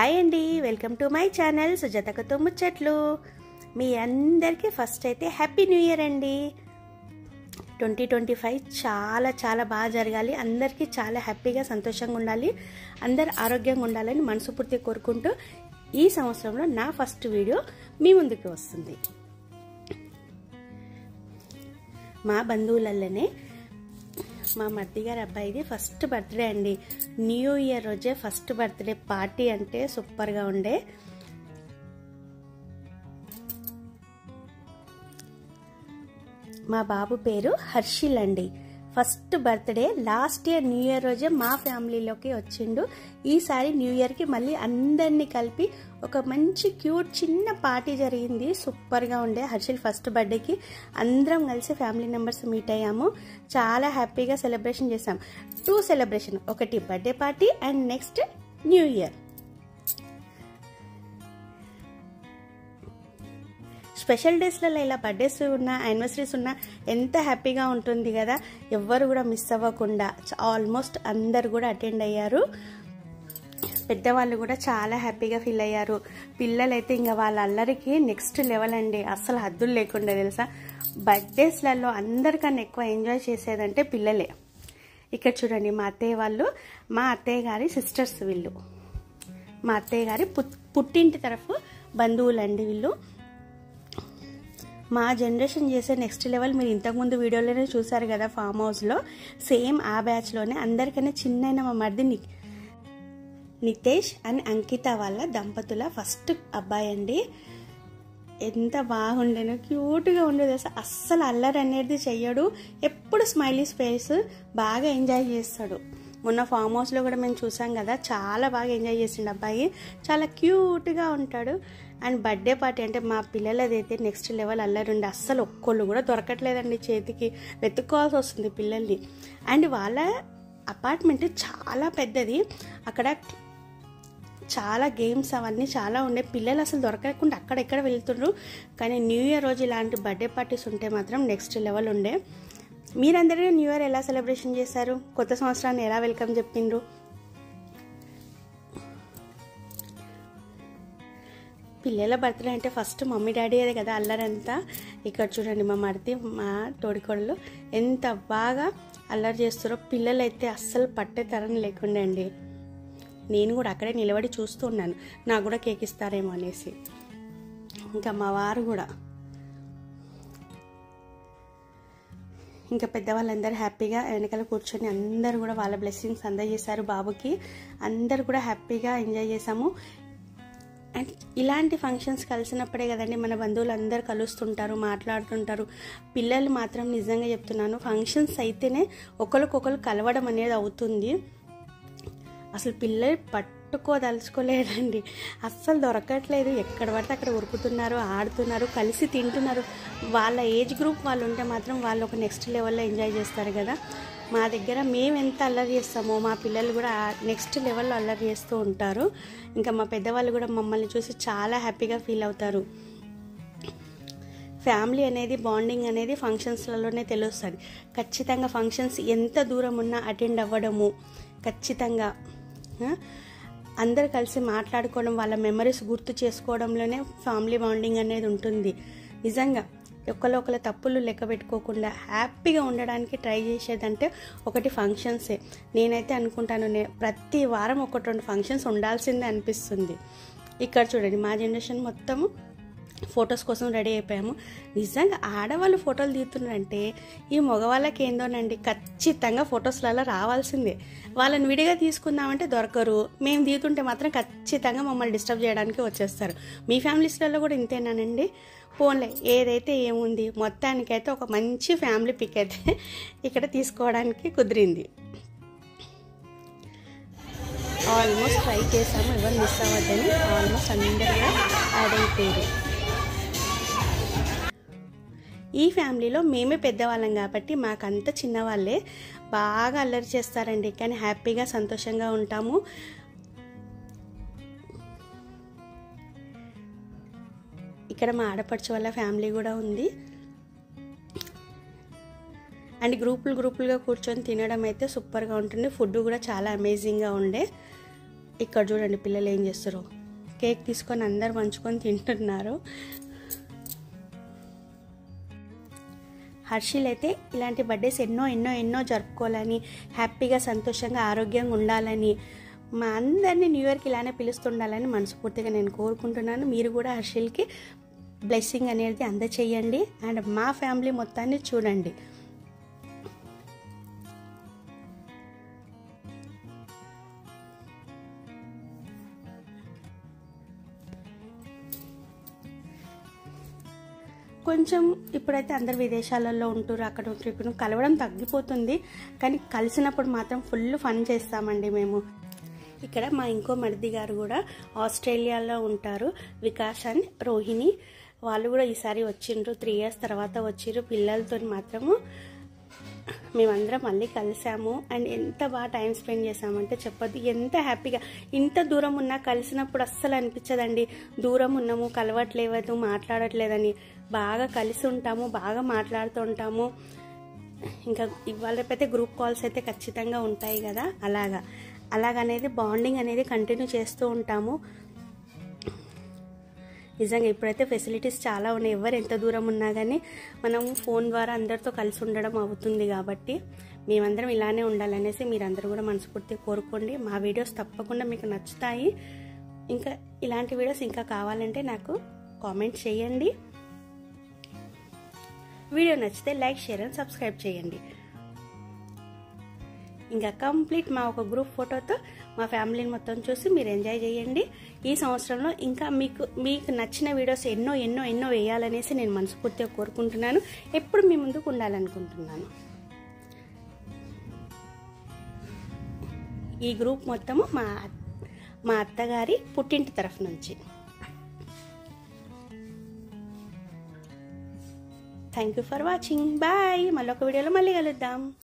Hi అండి, welcome to my channel సుజాతకతో ముచ్చట్లు. మీ అందరికీ ఫస్ట్ అయితే హ్యాపీ న్యూ ఇయర్ అండి. 2025 చాలా చాలా బాగా జరగాలి, అందరికీ చాలా హ్యాపీగా సంతోషంగా ఉండాలి, అందరు ఆరోగ్యంగా ఉండాలని మనస్ఫూర్తిగా కోరుకుంటూ ఈ సంవత్సరంలో నా ఫస్ట్ వీడియో మీ ముందుకు వస్తుంది. మా బంధువులలోనే మా మర్ది గారి అబ్బాయిది ఫస్ట్ బర్త్డే అండి. న్యూ ఇయర్ రోజే ఫస్ట్ బర్త్డే పార్టీ అంటే సూపర్గా ఉండే. మా బాబు పేరు హర్షిల్ అండి. First birthday last year new year రోజే మా ఫ్యామిలీలోకి వచ్చిండు. ఈసారి న్యూ ఇయర్కి మళ్ళీ అందరినీ కలిపి ఒక మంచి క్యూట్ చిన్న పార్టీ జరిగింది, సూపర్గా ఉండే. హర్షిల్ ఫస్ట్ బర్త్డేకి అందరం కలిసి ఫ్యామిలీ మెంబర్స్ మీట్ అయ్యాము, చాలా హ్యాపీగా సెలబ్రేషన్ చేసాం. 2 సెలబ్రేషన్, ఒకటి birthday party and next new year. Special డేస్లలో ఇలా బర్త్డేస్ ఉన్నా యానివర్సరీస్ ఉన్నా ఎంత హ్యాపీగా ఉంటుంది కదా. ఎవ్వరు కూడా మిస్ అవ్వకుండా ఆల్మోస్ట్ అందరు కూడా అటెండ్ అయ్యారు. పెద్దవాళ్ళు కూడా చాలా హ్యాపీగా ఫీల్ అయ్యారు. పిల్లలైతే ఇంకా వాళ్ళ అల్లరికి నెక్స్ట్ లెవెల్ అండి, అస్సలు హద్దులు లేకుండా తెలుసా. బర్త్డేస్లలో అందరికన్నా ఎక్కువ ఎంజాయ్ చేసేదంటే పిల్లలే. ఇక్కడ చూడండి, మా అత్తయ్య వాళ్ళు, మా అత్తయ్య గారి సిస్టర్స్ వీళ్ళు, మా అత్తయ్య గారి పుట్టింటి తరఫు బంధువులండి వీళ్ళు. మా జనరేషన్ చేసే నెక్స్ట్ లెవెల్ మీరు ఇంతకుముందు వీడియోలోనే చూసారు కదా ఫామ్ హౌస్లో, సేమ్ ఆ బ్యాచ్లోనే అందరికన్నా చిన్న మా మరిది నితేష్ అండ్ అంకిత వాళ్ళ దంపతుల ఫస్ట్ అబ్బాయి అండి. ఎంత బాగుండేనో, క్యూట్గా ఉండేది. అస్సలు అల్లరి అనేది చెయ్యడు, ఎప్పుడు స్మైలీ ఫేస్, బాగా ఎంజాయ్ చేస్తాడు. మొన్న ఫామ్ హౌస్లో కూడా మేము చూసాం కదా, చాలా బాగా ఎంజాయ్ చేసిండు అబ్బాయి, చాలా క్యూట్గా ఉంటాడు. అండ్ బర్త్డే పార్టీ అంటే మా పిల్లలదైతే నెక్స్ట్ లెవెల్ అల్లరి ఉండి, అస్సలు ఒక్కళ్ళు కూడా దొరకట్లేదండి, చేతికి వెతుక్కోవాల్సి వస్తుంది పిల్లల్ని. అండ్ వాళ్ళ అపార్ట్మెంట్ చాలా పెద్దది, అక్కడ చాలా గేమ్స్ అవన్నీ చాలా ఉండే, పిల్లలు అసలు దొరకకుండా అక్కడెక్కడ వెళ్తుండ్రు. కానీ న్యూ ఇయర్ రోజు ఇలాంటి బర్త్డే పార్టీస్ ఉంటే మాత్రం నెక్స్ట్ లెవెల్ ఉండే. మీరందరూ న్యూ ఇయర్ ఎలా సెలబ్రేషన్ చేశారు, కొత్త సంవత్సరాన్ని ఎలా వెల్కమ్ చెప్పిండ్రు? పిల్లల బర్త్డే అంటే ఫస్ట్ మమ్మీ డాడీ అదే కదా అల్లరంతా. ఇక్కడ చూడండి, మా మరిది మా తోడికోడలు ఎంత బాగా అల్లరి చేస్తారో. పిల్లలు అయితే అస్సలు పట్టే తరం లేకుండా అండి. నేను కూడా అక్కడే నిలబడి చూస్తూ ఉన్నాను, నాకు కూడా కేక్ ఇస్తారేమో అనేసి. ఇంకా మా వారు కూడా, ఇంకా పెద్దవాళ్ళందరూ హ్యాపీగా వెనకాల కూర్చొని అందరూ కూడా వాళ్ళ బ్లెస్సింగ్స్ అందజేశారు బాబుకి. అందరూ కూడా హ్యాపీగా ఎంజాయ్ చేసాము. అండ్ ఇలాంటి ఫంక్షన్స్ కలిసినప్పుడే కదండి మన బంధువులు అందరూ కలుస్తుంటారు, మాట్లాడుతుంటారు. పిల్లలు మాత్రం నిజంగా చెప్తున్నాను, ఫంక్షన్స్ అయితేనే ఒకరికొకరు కలవడం అనేది అవుతుంది. అసలు పిల్లలు పట్టుకోదలుచుకోలేదండి, అస్సలు దొరకట్లేదు, ఎక్కడ పడితే అక్కడ ఉరుకుతున్నారు, ఆడుతున్నారు, కలిసి తింటున్నారు. వాళ్ళ ఏజ్ గ్రూప్ వాళ్ళు ఉంటే మాత్రం వాళ్ళు ఒక నెక్స్ట్ లెవెల్లో ఎంజాయ్ చేస్తారు కదా. మా దగ్గర మేము ఎంత అల్లరి చేస్తామో మా పిల్లలు కూడా నెక్స్ట్ లెవెల్లో అల్లరి చేస్తూ ఉంటారు. ఇంకా మా పెద్దవాళ్ళు కూడా మమ్మల్ని చూసి చాలా హ్యాపీగా ఫీల్ అవుతారు. ఫ్యామిలీ అనేది, బాండింగ్ అనేది ఫంక్షన్స్లలోనే తెలుస్తుంది. ఖచ్చితంగా ఫంక్షన్స్ ఎంత దూరం ఉన్నా అటెండ్ అవ్వడము, ఖచ్చితంగా అందరు కలిసి మాట్లాడుకోవడం, వాళ్ళ మెమరీస్ గుర్తు చేసుకోవడంలోనే ఫ్యామిలీ బాండింగ్ అనేది ఉంటుంది. నిజంగా ఒకళ్ళ తప్పులు లెక్క పెట్టుకోకుండా హ్యాపీగా ఉండడానికి ట్రై చేసేదంటే ఒకటి ఫంక్షన్సే. నేనైతే అనుకుంటాను, ప్రతి వారం 1-2 ఫంక్షన్స్ ఉండాల్సిందే అనిపిస్తుంది. ఇక్కడ చూడండి, మా జనరేషన్ మొత్తము ఫొటోస్ కోసం రెడీ అయిపోయాము. నిజంగా ఆడవాళ్ళు ఫోటోలు తీస్తున్నారంటే ఈ మగవాళ్ళకి ఏందోనండి, ఖచ్చితంగా ఫొటోస్లలో రావాల్సిందే. వాళ్ళని విడిగా తీసుకుందామంటే దొరకరు, మేము తీస్తుంటే మాత్రం ఖచ్చితంగా మమ్మల్ని డిస్టర్బ్ చేయడానికి వచ్చేస్తారు. మీ ఫ్యామిలీస్లలో కూడా ఇంతేనానండి? ఫోన్లే ఏదైతే ఏముంది, మొత్తానికైతే ఒక మంచి ఫ్యామిలీ పిక్ అయితే ఇక్కడ తీసుకోవడానికి కుదిరింది. ఆల్మోస్ట్ ట్రై చేసాము, ఎవరు మిస్ అవ్వద్దని. ఆల్మోస్ట్ అందరూ యాడ్ అయిపోయారు. ఈ ఫ్యామిలీలో మేమే పెద్దవాళ్ళం కాబట్టి మాకంత చిన్నవాళ్ళే బాగా అల్లరి చేస్తారండి, కానీ హ్యాపీగా సంతోషంగా ఉంటాము. ఇక్కడ మా ఆడపడుచు వాళ్ళ ఫ్యామిలీ కూడా ఉంది. అండ్ గ్రూపులుగా కూర్చొని తినడం అయితే సూపర్గా ఉంటుంది. ఫుడ్ కూడా చాలా అమేజింగ్గా ఉండే. ఇక్కడ చూడండి పిల్లలు ఏం చేస్తారో, కేక్ తీసుకొని అందరు పంచుకొని తింటున్నారు. హర్షిల్ అయితే ఇలాంటి బర్త్డేస్ ఎన్నో ఎన్నో ఎన్నో జరుపుకోవాలని, హ్యాపీగా సంతోషంగా ఆరోగ్యంగా ఉండాలని, మా అందరినీ న్యూ ఇయర్కి ఇలానే పిలుస్తుండాలని మనస్ఫూర్తిగా నేను కోరుకుంటున్నాను. మీరు కూడా హర్షిల్కి బ్లెస్సింగ్ అనేది అందచేయండి అండ్ మా ఫ్యామిలీ మొత్తాన్ని చూడండి. కొంచెం ఇప్పుడైతే అందరు విదేశాలలో ఉంటున్నారు, అక్కడ ఉంటున్నారు, కలవడం తగ్గిపోతుంది. కానీ కలిసినప్పుడు మాత్రం ఫుల్ ఫన్ చేస్తామండి మేము. ఇక్కడ మా ఇంకో మరిది గారు కూడా ఆస్ట్రేలియాలో ఉంటారు, వికాస్ అండ్ రోహిణి. వాళ్ళు కూడా ఈసారి వచ్చిండ్రు, 3 years తర్వాత వచ్చిర్రు. పిల్లలతో మాత్రము మేమందరం మళ్ళీ కలిసాము అండ్ ఎంత బాగా టైం స్పెండ్ చేసామంటే చెప్పొద్దు. ఎంత హ్యాపీగా, ఇంత దూరం ఉన్నా కలిసినప్పుడు అస్సలు అనిపించదండి దూరం ఉన్నాము, కలవట్లేదు, మాట్లాడట్లేదని. బాగా కలిసి ఉంటాము, బాగా మాట్లాడుతూ ఉంటాము. ఇంకా ఇవాళ రేపైతే గ్రూప్ కాల్స్ అయితే ఖచ్చితంగా ఉంటాయి కదా, అలాగనేది బాండింగ్ అనేది కంటిన్యూ చేస్తూ ఉంటాము. నిజంగా ఇప్పుడైతే ఫెసిలిటీస్ చాలా ఉన్నాయి, ఎవరు ఎంత దూరం ఉన్నా కానీ మనం ఫోన్ ద్వారా అందరితో కలిసి ఉండడం అవుతుంది. కాబట్టి మేమందరం ఇలానే ఉండాలనేసి మీరందరూ కూడా మనస్ఫూర్తిగా కోరుకోండి. మా వీడియోస్ తప్పకుండా మీకు నచ్చుతాయి. ఇంకా ఇలాంటి వీడియోస్ ఇంకా కావాలంటే నాకు కామెంట్ చేయండి. వీడియో నచ్చితే లైక్, షేర్ అండ్ సబ్స్క్రైబ్ చేయండి. ఇంకా కంప్లీట్ మా ఒక గ్రూప్ ఫోటోతో మా ఫ్యామిలీని మొత్తం చూసి మీరు ఎంజాయ్ చేయండి. ఈ సంవత్సరంలో ఇంకా మీకు నచ్చిన వీడియోస్ ఎన్నో ఎన్నో ఎన్నో వేయాలనేసి నేను మనస్ఫూర్తిగా కోరుకుంటున్నాను. ఎప్పుడు మీ ముందుకు ఉండాలనుకుంటున్నాను. ఈ గ్రూప్ మొత్తము మా అత్తగారి పుట్టింటి తరఫు నుంచి. Thank you for watching. Bye. మళ్ళీ ఒక వీడియోలో మళ్ళీ కలుద్దాం.